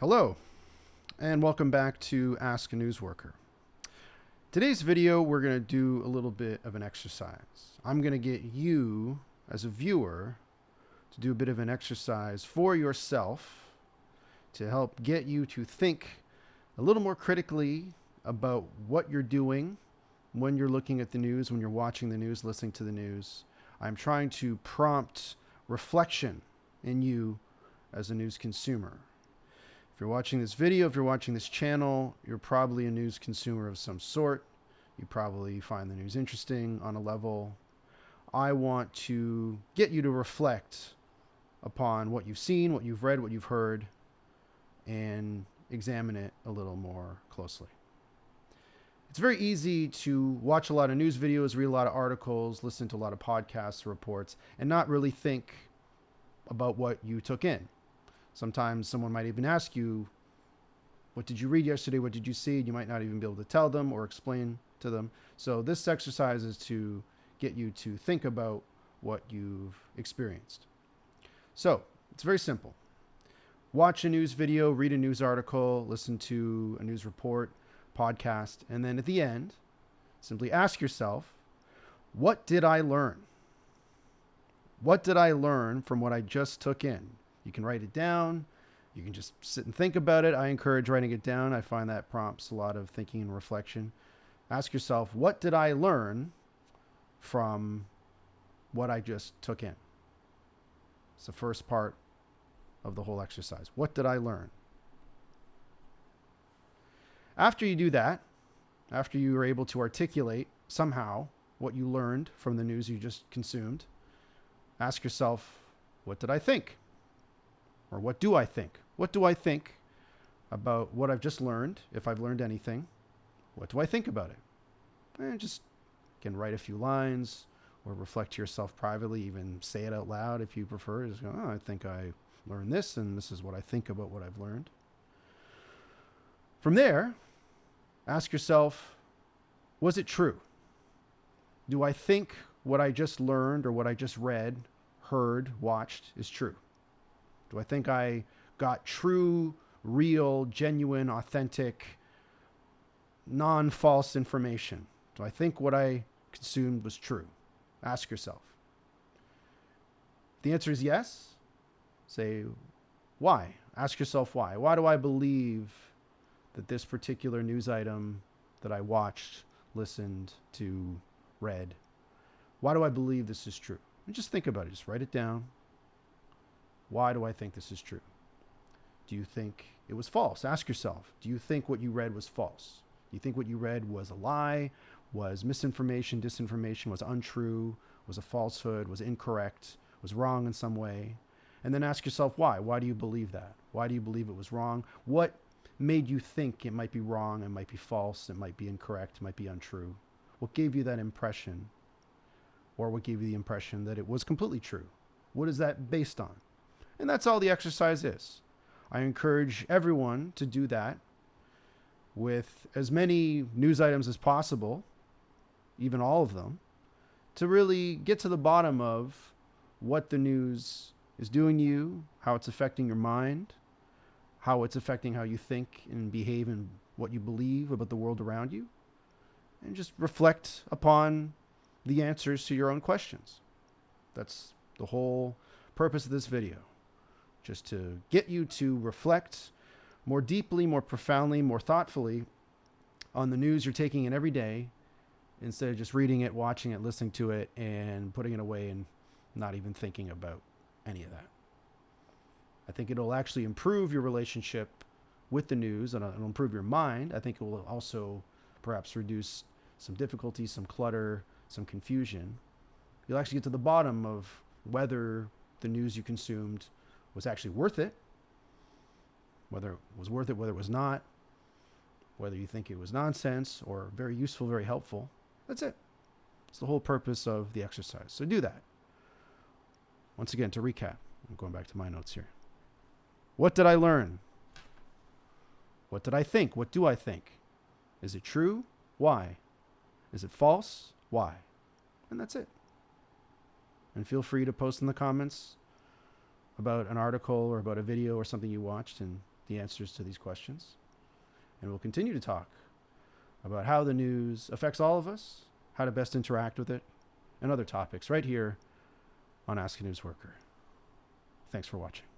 Hello, and welcome back to Ask a Newsworker. Today's video, we're going to do a little bit of an exercise. I'm going to get you, as a viewer, to do a bit of an exercise for yourself to help get you to think a little more critically about what you're doing when you're looking at the news, when you're watching the news, listening to the news. I'm trying to prompt reflection in you as a news consumer. If you're watching this video, if you're watching this channel, you're probably a news consumer of some sort. You probably find the news interesting on a level. I want to get you to reflect upon what you've seen, what you've read, what you've heard, and examine it a little more closely. It's very easy to watch a lot of news videos, read a lot of articles, listen to a lot of podcasts, reports, and not really think about what you took in. Sometimes someone might even ask you, what did you read yesterday? What did you see? You might not even be able to tell them or explain to them. So this exercise is to get you to think about what you've experienced. So it's very simple. Watch a news video, read a news article, listen to a news report, podcast, and then at the end, simply ask yourself, what did I learn? What did I learn from what I just took in? You can write it down. You can just sit and think about it. I encourage writing it down. I find that prompts a lot of thinking and reflection. Ask yourself, what did I learn from what I just took in? It's the first part of the whole exercise. What did I learn? After you do that, after you are able to articulate somehow what you learned from the news you just consumed, ask yourself, what did I think? Or what do I think? What do I think about what I've just learned? If I've learned anything, what do I think about it? And just, again, write a few lines or reflect to yourself privately, even say it out loud if you prefer. Just go, I think I learned this, and this is what I think about what I've learned. From there, ask yourself, was it true? Do I think what I just learned or what I just read, heard, watched is true? Do I think I got true, real, genuine, authentic, non-false information? Do I think what I consumed was true? Ask yourself. If the answer is yes, say, why? Ask yourself why. Why do I believe that this particular news item that I watched, listened to, read, why do I believe this is true? And just think about it. Just write it down. Why do I think this is true? Do you think it was false? Ask yourself, do you think what you read was false? Do you think what you read was a lie, was misinformation, disinformation, was untrue, was a falsehood, was incorrect, was wrong in some way? And then ask yourself why. Why do you believe that? Why do you believe it was wrong? What made you think it might be wrong, it might be false, it might be incorrect, it might be untrue? What gave you that impression? Or what gave you the impression that it was completely true? What is that based on? And that's all the exercise is. I encourage everyone to do that with as many news items as possible, even all of them, to really get to the bottom of what the news is doing to you, how it's affecting your mind, how it's affecting how you think and behave and what you believe about the world around you, and just reflect upon the answers to your own questions. That's the whole purpose of this video. Just to get you to reflect more deeply, more profoundly, more thoughtfully on the news you're taking in every day, instead of just reading it, watching it, listening to it, and putting it away and not even thinking about any of that. I think it'll actually improve your relationship with the news, and it'll improve your mind. I think it will also perhaps reduce some difficulty, some clutter, some confusion. You'll actually get to the bottom of whether the news you consumed was actually worth it, whether it was worth it, whether it was not, whether you think it was nonsense or very useful, very helpful. That's it. It's the whole purpose of the exercise. So do that. Once again, to recap, I'm going back to my notes here. What did I learn? What did I think? What do I think? Is it true? Why? Is it false? Why? And that's it. And feel free to post in the comments about an article or about a video or something you watched, and the answers to these questions. And we'll continue to talk about how the news affects all of us, how to best interact with it, and other topics right here on Ask a News Worker. Thanks for watching.